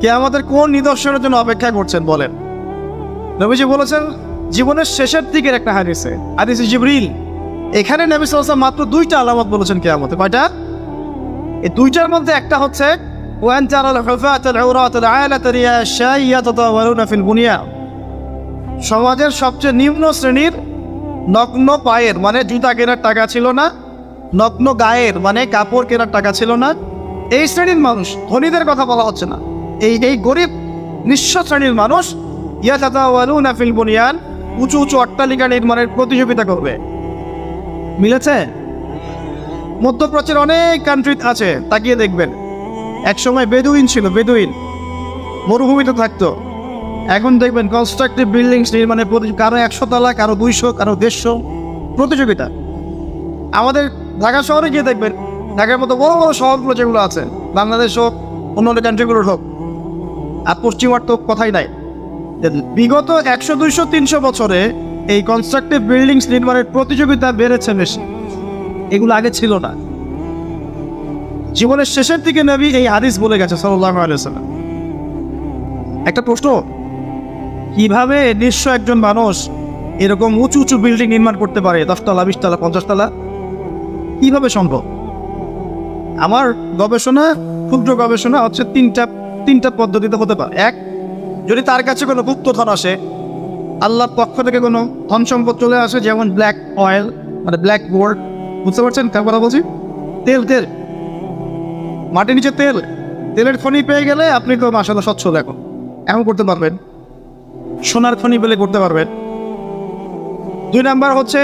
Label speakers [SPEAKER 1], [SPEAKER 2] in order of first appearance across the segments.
[SPEAKER 1] কিয়ামতের কোন নিদর্শনের জন্য অপেক্ষা করছেন বলেন? নবীজি বলেছেন জীবনের শেষের দিকের একটা হাদিসে জিবরিল, এখানে নবী সাল্লাল্লাহু আলাইহি ওয়াসাল্লাম মাত্র দুইটা আলামত বলেছেন কিয়ামতে। কয়টা? এই দুইটার মধ্যে একটা হচ্ছে ওয়ান তারাল হুফাতাল উরাতাল আলাতাল ইয়াশাই ইয়াতাতাওয়ালুনা ফিল বুনিয়ান। সমাজের সবচেয়ে নিম্ন শ্রেণীর নগ্ন পায়ের মানে জুতা কেনার টাকা ছিল না, নগ্ন গায়ের মানে কাপড় কেনার টাকা ছিল না, এই শ্রেণীর মানুষ, ধনীদের কথা বলা হচ্ছে না, এই গরিব নিঃস্ব শ্রেণীর মানুষ ইয়াতাতাওয়ালুনা ফিল বুনিয়ান, উঁচু উঁচু অট্টালিকা নির্মাণের প্রতিযোগিতা করবে। মিলেছে? মধ্যপ্রাচ্যের অনেক কান্ট্রি আছে, তাকিয়ে দেখবেন। একসময় বেদুইন ছিল, বেদুইন মরুভূমিতে থাকতো। এখন দেখবেন কনস্ট্রাকটিভ বিল্ডিংস নির্মাণের কারো 100 তলা, কারো 200, কারো 150 প্রতিযোগিতা। আমাদের ঢাকা শহরে গিয়ে দেখবেন, ঢাকার মতো বড় বড় শহরগুলো যেগুলো আছে, বাংলাদেশ হোক অন্য অন্য কান্ট্রিগুলোর হোক, আর পশ্চিমার তো কথাই নাই, বিগত 100, 200, 300 বছরে এই কনস্ট্রাকটিভ বিল্ডিংস নির্মাণের প্রতিযোগিতা বেড়েছে বেশি। এগুলো আগে ছিল না। জীবনের শেষের দিকে নবী এই হাদিস বলে গেছে সাল্লাল্লাহু আলাইহি ওয়াসাল্লাম। একটা প্রশ্ন, কিভাবে নিঃস্ব একজন মানুষ এরকম উঁচু উঁচু বিল্ডিং নির্মাণ করতে পারে? 10 তলা, 20 তলা, 50 তলা, কিভাবে সম্ভব? আমার গবেষণা, ক্ষুদ্র গবেষণা হচ্ছে তিনটা পদ্ধতিতে হতে পারে। এক, যদি তার কাছে কোনো গুপ্তধন আসে, আল্লাহর পক্ষ থেকে কোনো ধন সম্পদ চলে আসে, যেমন ব্ল্যাক অয়েল মানে ব্ল্যাক গোল্ড, বুঝতে পারছেন কার কথা বলছি? তেল মাটির নিচে তেলের খনি পেয়ে গেলে আপনি তো মাশাআল্লাহ সচ্ছল এখন করতে পারবেন। সোনার খনি পেলে করতে পারবেন। 2 নাম্বার হচ্ছে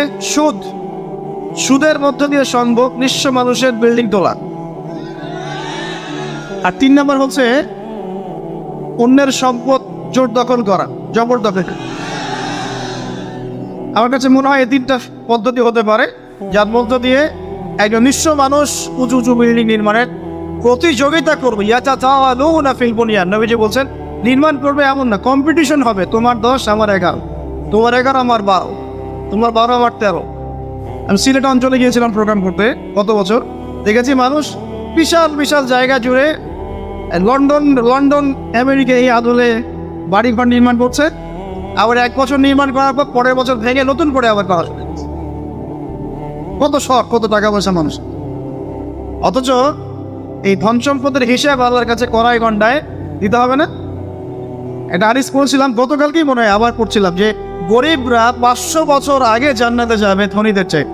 [SPEAKER 1] সুদের মধ্য দিয়ে সম্ভব নিঃস্ব মানুষের বিল্ডিং তোলা। আর 3 নাম্বার হচ্ছে অন্যের সম্পদ জোরদখল করা, জবরদখল। আমার কাছে মনে হয় এই 3টা পদ্ধতি হতে পারে, যার মধ্য দিয়ে একজন নিঃস্ব মানুষ উঁচু উঁচু বিল্ডিং নির্মাণের প্রতিযোগিতা করবে। ইয়াতাতাওয়ালুনা ফিল বুনিয়ান, নবীজি বলছেন নির্মাণ করবে এমন না, কম্পিটিশন হবে। তোমার 10 আমার 11, তোমার 11 আমার 12, তোমার 12 আমার 13। আমি সিলেট অঞ্চলে গিয়েছিলাম প্রোগ্রাম করতে গত বছর, দেখেছি মানুষ বিশাল বিশাল জায়গা জুড়ে লন্ডন আমেরিকা এই আদলে বাড়িঘর নির্মাণ করছে। আবার 1 বছর নির্মাণ করার পর পরের বছর ভেঙে নতুন করে আবার করা। কত শখ, কত টাকা পয়সা মানুষ। অথচ এই ধন সম্পদের হিসাব আল্লাহর কাছে কড়াই গন্ডায় দিতে হবে না? একটা হাদিস পড়ছিলাম গতকালকেই, মনে হয় আবার পড়ছিলাম, যে গরিবরা 500 বছর আগে জান্নাতে যাবে ধনীদের চেয়ে।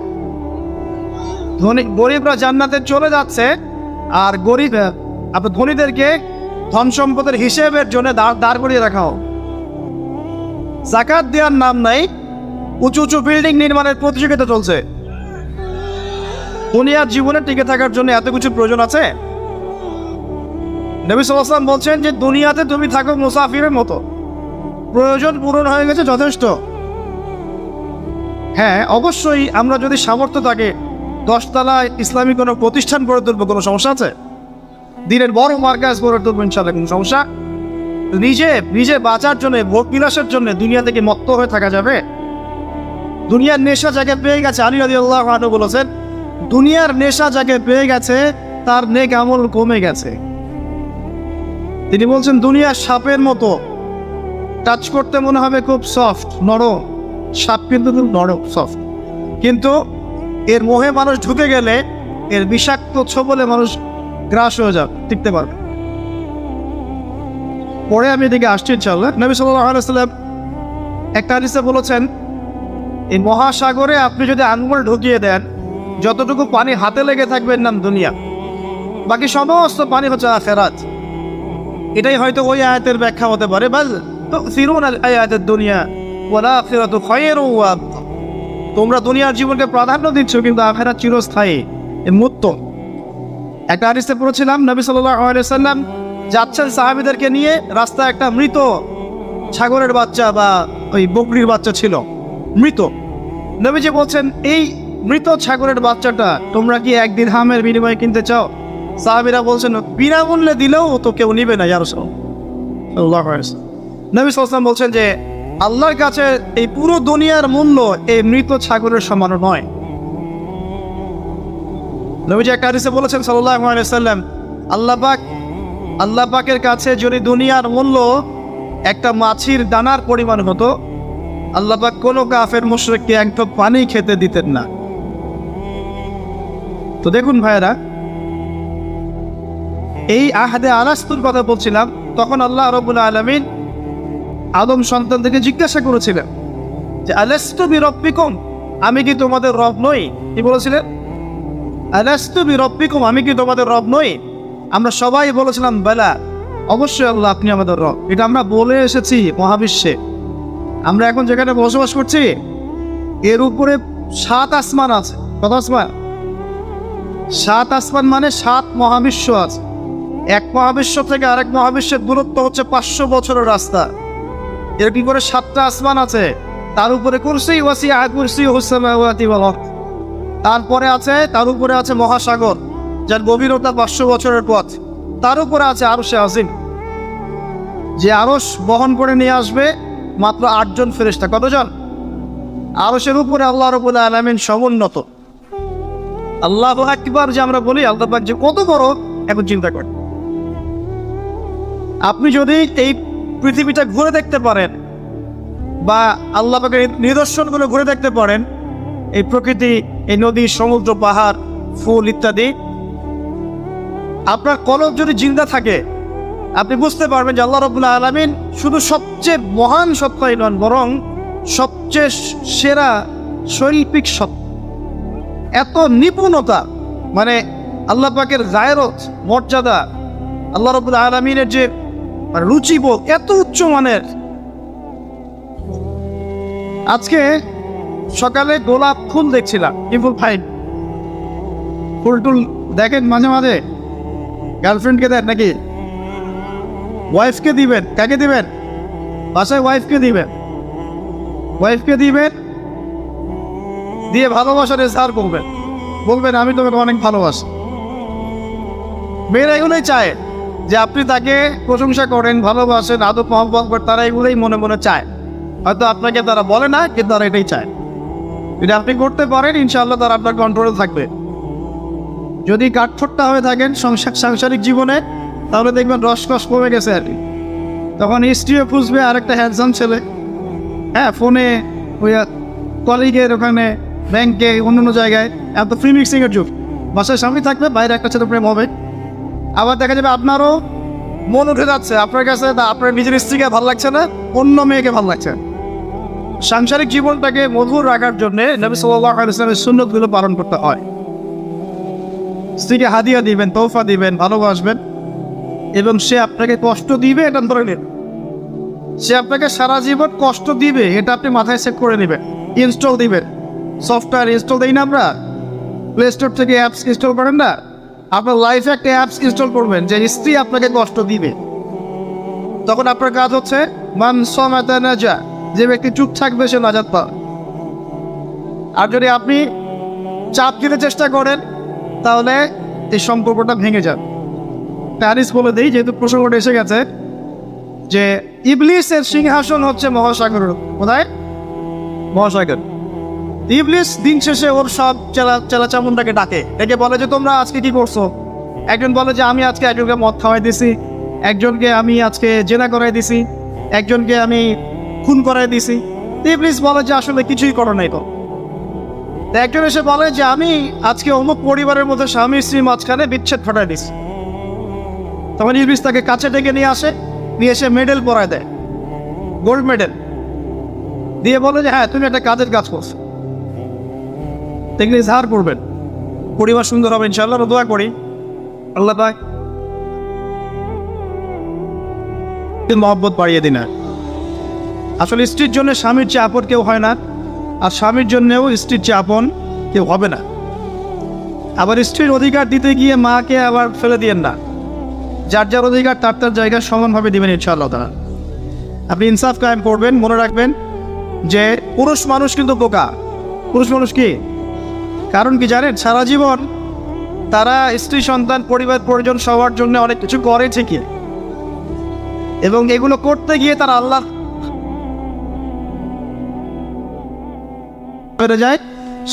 [SPEAKER 1] গরিবরা জান্নাতে চলে যাচ্ছে, আর আপনার ধনীদেরকে ধন সম্পদের হিসেবের জন্য দাঁড় করিয়ে রাখা হোক। যাকাত দেওয়ার নাম নাই, উঁচু উঁচু বিল্ডিং নির্মাণের প্রতিযোগিতা চলছে। দুনিয়ার জীবনে টিকে থাকার জন্য এত কিছু প্রয়োজন আছে? নবী সাল্লাল্লাহু আলাইহি ওয়াসাল্লাম বলছেন যে দুনিয়াতে তুমি থাকো মুসাফিরের মতো, প্রয়োজন পূরণ হয়ে গেছে, যথেষ্ট। হ্যাঁ, অবশ্যই আমরা যদি সামর্থ্য থাকে 10 তলায় ইসলামী কোনো প্রতিষ্ঠান গড়ে তুলবো, কোনো সমস্যা আছে? দিনের বড় মার্কাজ গড়ে তুলবো, ইনশাআল্লাহ, কোনো সমস্যা? নিজে বাঁচার জন্য, ভোগ বিলাসের জন্য দুনিয়া থেকে মত্ত হয়ে থাকা যাবে? দুনিয়ার নেশা যাকে পেয়ে গেছে, আলী রাদিয়াল্লাহু আনহু বলেছেন, দুনিয়ার নেশা যাকে পেয়ে গেছে তার নেক আমল কমে গেছে। তিনি বলছেন দুনিয়ার সাপের মতো, টাচ করতে মনে হবে খুব সফট, নরম। সাপ কিন্তু খুব নরম, সফট, কিন্তু এর মোহে মানুষ ঢুকে গেলে এর বিষাক্ত ছোবলে মানুষ গ্রাস হয়ে যাবে, টিকতে পারবে। পরে আমি এদিকে আসছি ইনশাআল্লাহ। নবী সাল্লাল্লাহু আলাইহি ওয়াসাল্লাম একটা হাদিসে বলেছেন, এই মহাসাগরে আপনি যদি আঙ্গুল ঢুকিয়ে দেন, যতটুকু পানি হাতে লেগে থাকবে নাম দুনিয়া, বাকি সমস্ত পানি হচ্ছে আখিরাত। এটাই হয়তো ওই আয়াতের ব্যাখ্যা হতে পারে, বাল তুসিরুনাল আয়াতাদ দুনিয়া ওয়াল আখিরাতু খায়রুন ওয়া আবকা। তোমরা দুনিয়ার জীবনকে প্রাধান্য দিচ্ছ, কিন্তু আখিরাত চিরস্থায়ী, উত্তম। একটা হাদিসে পড়েছিলাম, নবী সাল্লাল্লাহু আলাইহি ওয়াসাল্লাম যাচ্ছেন সাহাবীদেরকে নিয়ে, রাস্তায় একটা মৃত ছাগলের বাচ্চা বা ওই বকরির বাচ্চা ছিল, মৃত। নবীজি বলছেন, এই মৃত ছাগলের বাচ্চাটা তোমরা কি 1 দিরহামের বিনিময়ে কিনতে চাও? সাহাবীরা বলছেন, বিনামূল্যে দিলেও তো কেউ নিবে না ইয়া রাসূলুল্লাহ। নবী সাল্লাল্লাহু আলাইহি ওয়াসাল্লাম বলছেন যে আল্লাহর কাছে এই পুরো দুনিয়ার মূল্য এই মৃত ছাগলের সমান নয়। নবীজি একটা হাদিসে বলেছেন সাল্লাল্লাহু আলাইহি ওয়াসাল্লাম, আল্লাহ পাক আল্লাহ পাকের কাছে যদি দুনিয়ার মূল্য একটা মাছির দানার পরিমাণ হতো, আল্লাহ পাক কোনো কাফের মুশরিককে এক ঢোক পানি খেতে দিতেন না। তো দেখুন ভাইয়েরা, এই আহাদে আলাস্তুর কথা বলছিলাম, তখন আল্লাহ রাব্বুল আলামিন আদম সন্তানদেরকে জিজ্ঞাসা করেছিলেন যে আলাস্তু বিরব্বিকুম, আমি কি তোমাদের রব নই? কি বলেছিলেন? আলাস্তু বিরব্বিকুম, আমি কি তোমাদের রব নই? আমরা সবাই বলেছিলাম বেলা, অবশ্যই আল্লাহ আপনি আমাদের রব। এটা আমরা বলে এসেছি মহাবিশ্বে। আমরা এখন যেখানে বসবাস করছি এর উপরে 7 আসমান আছে। কত আসমান? 7 আসমান মানে 7 মহাবিশ্ব আছে। এক মহাবিশ্ব থেকে আরেক মহাবিশ্বের দূরত্ব হচ্ছে 500 বছরের রাস্তা। এরকম করে 7টা আসমান আছে। তার উপরে কুরসি, ওয়াসিআ কুরসিয়ুহুস সামাওয়াতি ওয়াল আরদ। তারপরে আছে, তার উপরে আছে মহাসাগর, যার গভীরতা 500 বছরের পথ। তার উপরে আছে আরশে আজিম, যে আরশ বহন করে নিয়ে আসবে মাত্র 8 জন ফেরেশতা। কতজন? আরশের উপরে আল্লাহ রাব্বুল আলামিন সমুন্নত। আল্লাহু আকবার যে আমরা বলি, আল্লাহ পাক যে কত বড়, এখন চিন্তা করেন। আপনি যদি এই পৃথিবীটা ঘুরে দেখতে পারেন বা আল্লাহ পাকের নিদর্শনগুলো ঘুরে দেখতে পারেন, এই প্রকৃতি, এই নদী, সমুদ্র, পাহাড়, ফুল ইত্যাদি, আপনার কলব যদি জিন্দা থাকে আপনি বুঝতে পারবেন যে আল্লাহ রাব্বুল আলামিন শুধু সবচেয়ে মহান সত্তাই নন, বরং সবচেয়ে সেরা শৈল্পিক সত্তা। এত নিপুণতা, মানে আল্লাহ পাকের গায়রত, মর্যাদা, আল্লাহ রাব্বুল আলামিনের যে রুচিবোধ এত উচ্চ মানের। আজকে সকালে গোলাপ ফুল দেখছিলাম, কি ফুল ভাই? ফুল টুল দেখেন মাঝে মাঝে? গার্লফ্রেন্ডকে দেন নাকি? ওয়াইফকে দিবেন? কাকে দিবেন? বাসায় ওয়াইফকে দিবেন। ওয়াইফকে দিবেন, দিয়ে ভালোবাসার ইজহার করবেন, বলবেন আমি তোমাকে অনেক ভালোবাসি। মেয়েরা এগুলোই চায় যে আপনি তাকে প্রশংসা করেন, ভালোবাসেন, আদব মহব্বত করেন। তারা এগুলোই মনে মনে চায়। হয়তো আপনাকে তারা বলে না, কিন্তু তারা এটাই চায়। এটা আপনি করতে পারেন, ইনশাআল্লাহ তারা আপনার কন্ট্রোলে থাকবে। যদি কাঠখোট্টা হয়ে থাকেন সাংসারিক জীবনে, তাহলে দেখবেন রসকস কমে গেছে আর কি। তখন স্ত্রীও খুঁজবে আরেকটা হ্যান্ডসাম ছেলে। হ্যাঁ, ফোনে, ওই কলিগের ওখানে, ব্যাংকে, অন্য জায়গায়। এত ফ্রি মিক্সিংয়ের যুগ। বাসায় স্বামী থাকবে, বাইরে একটা ছেলে প্রেম হবে। আবার দেখা যাবে আপনারও মন উঠে যাচ্ছে আপনার কাছে, আপনার নিজের স্ত্রীকে ভালো লাগছে না, অন্য মেয়েকে ভালো লাগছে। সাংসারিক জীবনটাকে মধুর রাখার জন্য নবী সাল্লাল্লাহু আলাইহি ওয়াসাল্লামের সুন্নতগুলো পালন করতে হয়। স্ত্রীকে হাদিয়া দিবেন, তোহফা দিবেন, ভালোবাসবেন, এবং সে আপনাকে কষ্ট দিবে এটা ধরে নিন। সে আপনাকে সারা জীবন কষ্ট দিবে এটা আপনি মাথায় সেট করে নেবেন। ইনস্টল দিবেন, সফটওয়্যার ইনস্টল দিই না আমরা, প্লে স্টোর থেকে অ্যাপস ইনস্টল করেন না? আপনার লাইফে একটা অ্যাপস ইনস্টল করবেন যে স্ত্রী আপনাকে কষ্ট দিবে। তখন আপনার কাজ হচ্ছে মান সামাতা নাজা, যে ব্যক্তি চুপ থাকবে সে নাজাত পাবে। আর যদি আপনি চাপ দিতে চেষ্টা করেন তাহলে এই সম্পর্কটা ভেঙে যাবে। প্যারিস বলে দিই, যেহেতু প্রসঙ্গটা এসে গেছে, যে ইবলিসের সিংহাসন হচ্ছে মহাসাগরের। কোথায়? মহাসাগর। ইবলিস দিন শেষে ওর সব চেলাচামুন্ডাকে ডাকে, একে বলে যে তোমরা আজকে কি করছো? একজন বলে যে আমি আজকে একজনকে মদ খাওয়াই দিছি, একজনকে আমি আজকে জেনা করাই দিছি, একজনকে আমি খুন করাই দিছি। ইবলিস বলে যে আসলে কিছুই করো নাই। তো একজন এসে বলে যে আমি আজকে অমুক পরিবারের মধ্যে স্বামী স্ত্রীর মাঝখানে বিচ্ছেদ ঘটাই দিছি। তখন ইবলিস তাকে কাছে ডেকে নিয়ে আসে, নিয়ে এসে মেডেল পরায় দেয়, গোল্ড মেডেল দিয়ে বলে যে হ্যাঁ তুমি একটা কাজের কাজ করছো। দেখলে ইজহার করবেন, পরিবার সুন্দর হবে ইনশাআল্লাহ। দোয়া করি আল্লাহ পাক মহব্বত বাড়িয়ে দিন। আসলে স্ত্রীর জন্য স্বামীর চেয়ে আপন কেউ হয় না, আর স্বামীর জন্যেও স্ত্রীর চেয়ে আপন কেউ হবে না। আবার স্ত্রীর অধিকার দিতে গিয়ে মাকে আবার ফেলে দিয়েন না। যার যার অধিকার তার তার জায়গায় সমানভাবে দেবেন ইনশাআল্লাহ তাআলা। আপনি ইনসাফ কায়েম করবেন। মনে রাখবেন যে পুরুষ মানুষ কিন্তু বোকা। পুরুষ মানুষ কি? কারণ কি জানেন? সারা জীবন তারা স্ত্রী, সন্তান, পরিবার, পরিজন সবার জন্য অনেক কিছু করে ঠিকই, এবং এগুলো করতে গিয়ে তারা আল্লাহ বেড়ে যায়।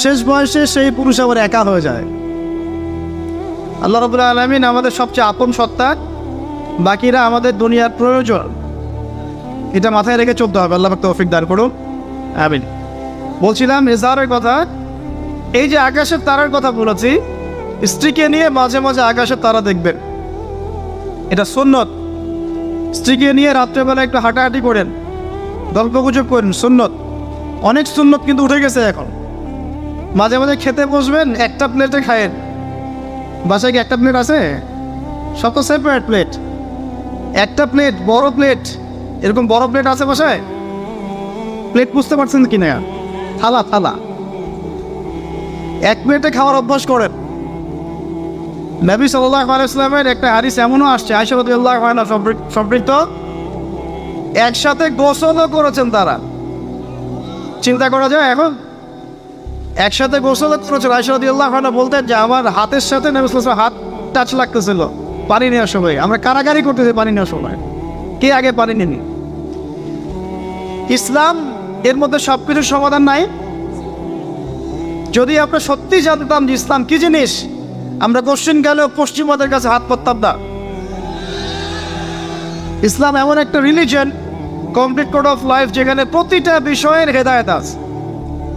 [SPEAKER 1] শেষ বয়সে সেই পুরুষ আবার একা হয়ে যায়। আল্লাহ রাব্বুল আলামিন আমাদের সবচেয়ে আপন সত্তা, বাকিরা আমাদের দুনিয়ার প্রয়োজন। এটা মাথায় রেখে চলতে হবে। আল্লাহ পাক তৌফিক দান করুন, আমিন। বলছিলাম ইজহারের কথা, এই যে আকাশের তারার কথা বলেছি, স্ত্রীকে নিয়ে মাঝে মাঝে আকাশের তারা দেখবেন, এটা সুন্নত। স্ত্রীকে নিয়ে রাত্রেবেলা একটু হাঁটাহাঁটি করেন, গল্পগুজব করেন, সুন্নত। অনেক সুন্নত কিন্তু উঠে গেছে এখন। মাঝে মাঝে খেতে বসবেন, একটা প্লেটে খায়েন। বাসায় কি একটা প্লেট আছে? সব তো সেপারেট প্লেট। একটা প্লেট, বড় প্লেট, এরকম বড় প্লেট আছে বাসায়? প্লেট বুঝতে পারছেন কি না? থালা থালা, এক প্লেটে খাওয়ার অভ্যাস করেন। নবী সাল্লাল্লাহু আলাইহি ওয়াসাল্লামের একটা হাদিস এমনও আসছে, আয়েশা রাদিয়াল্লাহু আনহা সম্পৃক্ত, একসাথে গোসলও করেছেন তারা। চিন্তা করা যায় এখন? একসাথে গোসল করেছেন। আয়েশা রাদিয়াল্লাহু আনহা বলতেন যে আমার হাতের সাথে নবী সাল্লাল্লাহু আলাইহি ওয়াসাল্লামের হাত টাচ লাগতেছিল পানি নেওয়ার সময়। আমরা কারাগারি করতেছি পানি নেওয়ার সময়, কে আগে পানি নেনি। ইসলাম এর মধ্যে সব কিছুর সমাধান নাই। যদি আমরা সত্যি জানতাম যে ইসলাম কি জিনিস, আমরা কোশ্চিন গেলেও পশ্চিমাদের কাছে হাত পাততাম না। ইসলাম এমন একটা religion, complete code of life, যেখানে প্রতিটা বিষয়ের হেদায়েত আছে।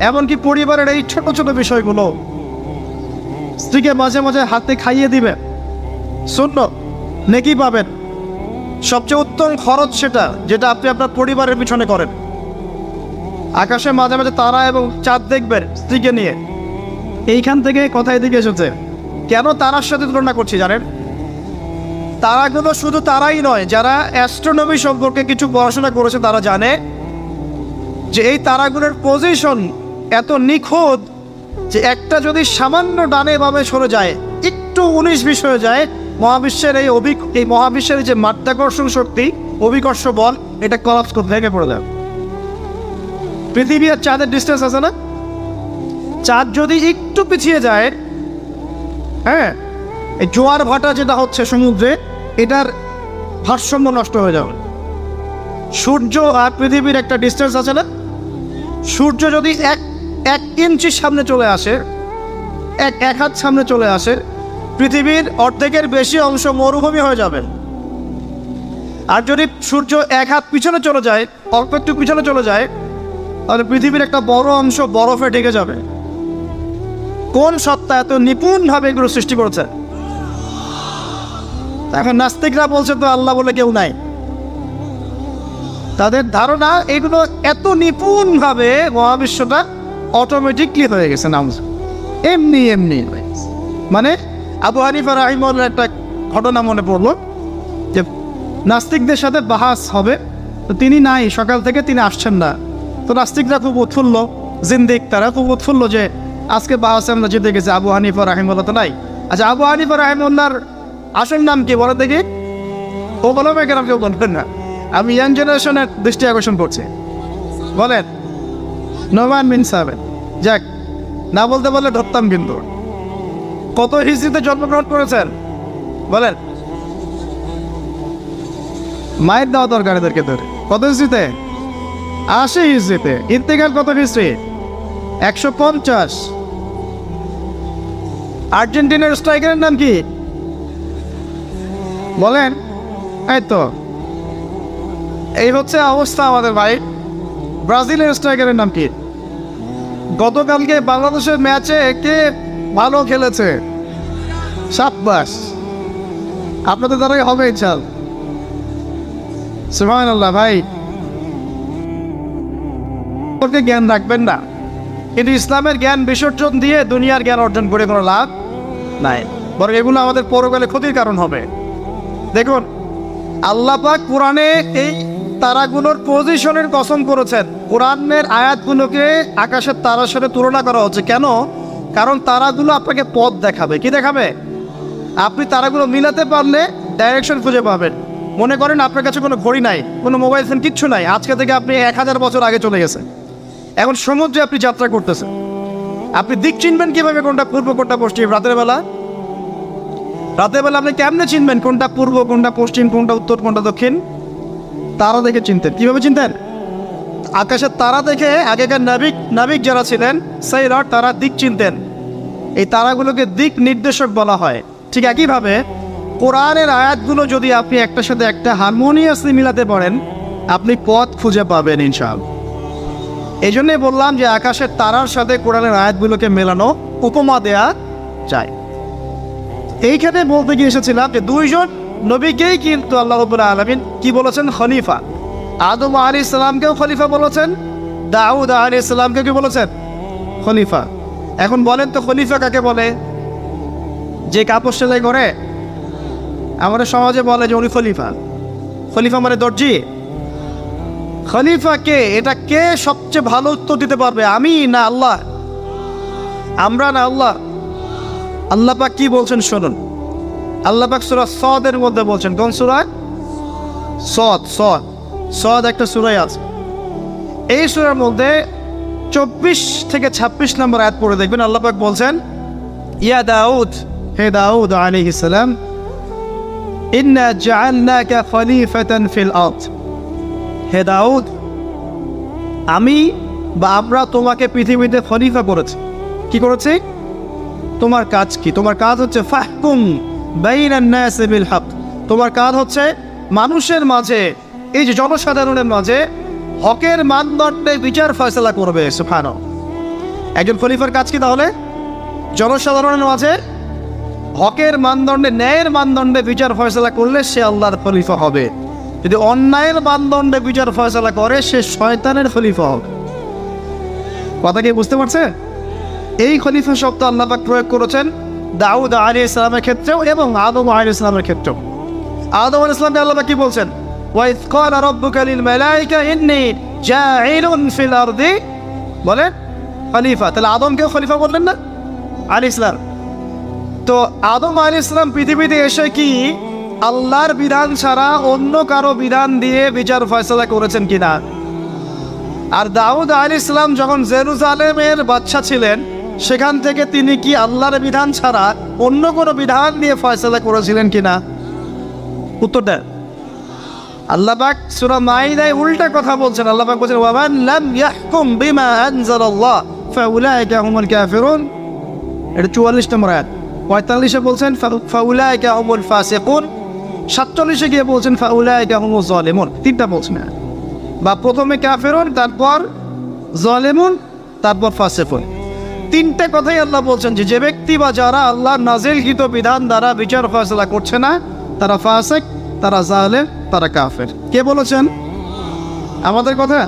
[SPEAKER 1] এমনকি পরিবারের এই ছোট ছোট বিষয়গুলো, স্ত্রীকে মাঝে মাঝে হাতে খাইয়ে দিবেন, সুন্নাত, নেকি পাবেন। সবচেয়ে উত্তম খরচ সেটা, যেটা আপনি আপনার পরিবারের পিছনে করেন। আকাশে মাঝে মাঝে তারা এবং চাঁদ দেখবেন স্ত্রীকে নিয়ে। এইখান থেকে কথা এদিকে এসেছে। কেন তারার সাথে তুলনা করছি জানেন? তারাগুলো শুধু তারাই নয়, যারা অ্যাস্ট্রোনমি সম্পর্কে কিছু পড়াশোনা করেছে তারা জানে যে এই তারাগুলোর পজিশন এত নিখুঁত যে একটা যদি সামান্য ডানে বামে সরে যায়, একটু 19-20 হয়ে যায়, মহাবিশ্বের এই মহাবিশ্বের যে মাধ্যাকর্ষণ শক্তি, অভিকর্ষ বল, এটা কলাপস করতে ভেঙে পড়ে যায়। পৃথিবী আর চাঁদের ডিস্টেন্স আছে না? চাঁদ যদি একটু পিছিয়ে যায়, হ্যাঁ, এই জোয়ার ভাটা যেটা হচ্ছে সমুদ্রে, এটার ভারসাম্য নষ্ট হয়ে যাবে। সূর্য আর পৃথিবীর একটা ডিস্টেন্স আছে না? সূর্য যদি এক ইঞ্চির সামনে চলে আসে, এক হাত সামনে চলে আসে, পৃথিবীর অর্ধেকের বেশি অংশ মরুভূমি হয়ে যাবে। আর যদি সূর্য এক হাত পিছনে চলে যায়, অল্প একটু পিছনে চলে যায়, তাহলে পৃথিবীর একটা বড় অংশ বরফে ঢেকে যাবে। কোন সত্তা এত নিপুণভাবে এগুলো সৃষ্টি করেছে? এখন নাস্তিকরা বলছে তো আল্লাহ বলে কেউ নাই। তাদের ধারণা এগুলো এত নিপুণভাবে মহাবিশ্বটা অটোমেটিকলি হয়ে গেছে, নাম এমনি এমনি। মানে আবু হানিফা রাহিমাহুল্লাহর একটা ঘটনা মনে পড়লো, যে নাস্তিকদের সাথে বাহাস হবে, তো তিনি নাই, সকাল থেকে তিনি আসছেন না। তো নাস্তিকরা খুব উৎফুল্ল, জিন্দিক তারা খুব উৎফুল্ল যে আজকে বাহাসে আমরা জিতে গেছি, আবু হানিফা রাহিমাহুল্লাহ তো নাই। আচ্ছা, আবু হানিফা রাহিমাহুল্লাহর আসল নাম কি বলে দেখি? ও বলবে কেন? কেউ বলবেন না। আমি ইয়াং জেনারেশনের দৃষ্টি আকর্ষণ করছি, বলেন। নোমান বিন সাবেত। যাক, না বলতে বললে ধরতাম কিন্তু। কত হিজরিতে জন্মগ্রহণ করেছেন বলেন? মায়ের দেওয়া দরকার এদেরকে ধরে। কত হিজরিতে? 80 হিজরিতে। ইন্তেকাল কত হিজরি? 150। আর্জেন্টিনার স্ট্রাইকারের নাম কি বলেন? এই তো, এই হচ্ছে অবস্থা আমাদের ভাই। ব্রাজিলের স্ট্রাইকারের নাম কি? গতকালকে বাংলাদেশের ম্যাচে কে ভালো খেলেছে? সাব্বাস, আপনাদের দ্বারাই হবে ইনশাল। সুবহানাল্লাহ। ভাই, জ্ঞান রাখবেন না, কিন্তু ইসলামের জ্ঞান বিসর্জন দিয়ে দুনিয়ার জ্ঞান অর্জন করে কোনো লাভ নাই, বরং এগুলো আমাদের পরকালে ক্ষতির কারণ হবে। দেখুন, আল্লাহ পাক কোরআনে এই তারাগুলোর পজিশনের কসম করেছেন। কোরআনের আয়াতগুলোকে আকাশের তারার সাথে তুলনা করা হচ্ছে কেন? কারণ তারাগুলো আপনাকে পথ দেখাবে। কি দেখাবে? আপনি তারাগুলো মিলাতে পারলে ডাইরেকশন খুঁজে পাবেন। মনে করেন আপনার কাছে কোনো ঘড়ি নাই, কোনো মোবাইল ফোন, কিচ্ছু নাই, আজকে থেকে আপনি 1000 বছর আগে চলে গেছেন। এখন সমুদ্রে আপনি যাত্রা করতেছেন, আপনি দিক চিনবেন কিভাবে? কোনটা পূর্ব, কোনটা পশ্চিম? রাতের বেলা আপনি কেমনে চিনবেন কোনটা পূর্ব, কোনটা পশ্চিম, কোনটা উত্তর, কোনটা দক্ষিণ? তারা দেখে চিনতেন। কিভাবে চিনতেন? আকাশের তারা দেখে আগেকার নাবিক যারা ছিলেন, সেইরার, তারা দিক চিনতেন। এই তারাগুলোকে দিক নির্দেশক বলা হয়। ঠিক একইভাবে কোরআনের আয়াতগুলো যদি আপনি একটার সাথে একটা হারমোনিয়াসলি মিলাতে পারেন, আপনি পথ খুঁজে পাবেন ইনশাআল্লাহ। এই জন্যই বললাম যে আকাশের তারার সাথে কোরআনের আয়াতগুলোকে মেলানো, উপমা দেয়া যায়। এইখানে বলতে গিয়ে এসেছিলাম যে দুইজন নবীকেই কিন্তু আল্লাহ রাব্বুল আলামিন কি বলেছেন? খলিফা। আদম আলাইহিস সালামকেও খলিফা বলেছেন, দাউদ আলাইহিস সালামকে কি বলেছেন? খলিফা। এখন বলেন তো খলিফা কাকে বলে? যে কাপড় সেলাই করে? আমাদের সমাজে বলে যে উনি খলিফা। খলিফা মানে দর্জি। খলিফা কে? এটা কে সবচেয়ে ভালো উত্তর দিতে পারবে? আমি না আল্লাহ? আমরা না আল্লাহ? আল্লাহ পাক কি বলছেন শুনুন। আল্লাহ পাক সূরা সদের মধ্যে বলছেন। কোন সূরা? সদ একটা সূরাই আছে। এই সূরার মধ্যে 24 থেকে 26 নম্বর আয়াত পড়ে দেখবেন। আল্লাহ পাক বলছেন, ইয়া দাউদ, হে দাউদ আলাইহিস সালাম, ইন্না জাআলনাকা খলিফাতান ফিল আরদ। হে দাউদ, আমি বা আমরা তোমাকে পৃথিবীতে খলিফা করেছি। কি করেছি? তোমার কাজ কি? তোমার কাজ হচ্ছে ফাহকুম বাইনান নাস বিল হক। তোমার কাজ হচ্ছে মানুষের মাঝে, এই যে জনসাধারণের মাঝে হকের মানদণ্ডে বিচার ফয়সালা করবে। সুবহানাল্লাহ। একজন খলিফার কাজ কি তাহলে? জনসাধারণের মাঝে হকের মানদণ্ডে, ন্যায়ের মানদণ্ডে বিচার ফয়সালা করলে সে আল্লাহর খলিফা হবে। যদি অন্যায়ের মানদণ্ডে বিচার ফয়সালা করে, সে শয়তানের খলিফা হবে। কথা কি বুঝতে পারছে? এই খলিফা শব্দ আল্লাহ পাক প্রয়োগ করেছেন দাউদ আলাইহিস সালামের ক্ষেত্রেও এবং আদম আলাইহিস সালামের ক্ষেত্রেও। আদম আলাইহিস সালামকে আল্লাহ পাক কি বলছেন? ওয়া ইয ক্বালা রাব্বুকা লিল মালাইকা ইন্নী জাঈলুন ফিল আরদি, বলেন খলিফা। তাহলে আদমকেও খলিফা বললেন না আলাইহিস সালাম? তো আদম আলাইহিস সালাম পৃথিবীতে এসে কি আল্লাহর বিধান ছাড়া অন্য কারো বিধান দিয়ে বিচার ফয়সালা করেছেন কিনা? আর দাউদ আলাইহিস সালাম যখন জেরুজালেমের বাদশা ছিলেন, সেখান থেকে তিনি কি আল্লাহর বিধান ছাড়া অন্য কোনো বিধান দিয়ে ফয়সালা করেছিলেন কিনা? উত্তর দেন। আল্লাহ পাক সূরা মাইদায় উল্টা কথা বলছেন। আল্লাহ পাক বলছেন, ওয়া মান লাম ইয়াহকুম বিমা আনজালাল্লাহ ফাউলাইকা হুমুল কাফিরুন। এটা 44 নম্বর আয়াত। 45-এ বলছেন ফাউলাইকা হুমুল ফাসিকুন। 47-এ গিয়ে বলছেন ফাউলাইকা হুমুজ জালিমুন। তিনটা বলছেন। বা প্রথমে কাফিরুন, তারপর জালিমুন, তারপর ফাসিকুন। তিনটে কথাই আল্লাহ বলছেন যে ব্যক্তি বা যারা আল্লাহর নাজিলকৃত বিধান দ্বারা বিচার ফয়সালা করছে না, তারা ফাসিক, তারা জালেম, তারা কাফের। কে বলেছেন? আমাদের কথা?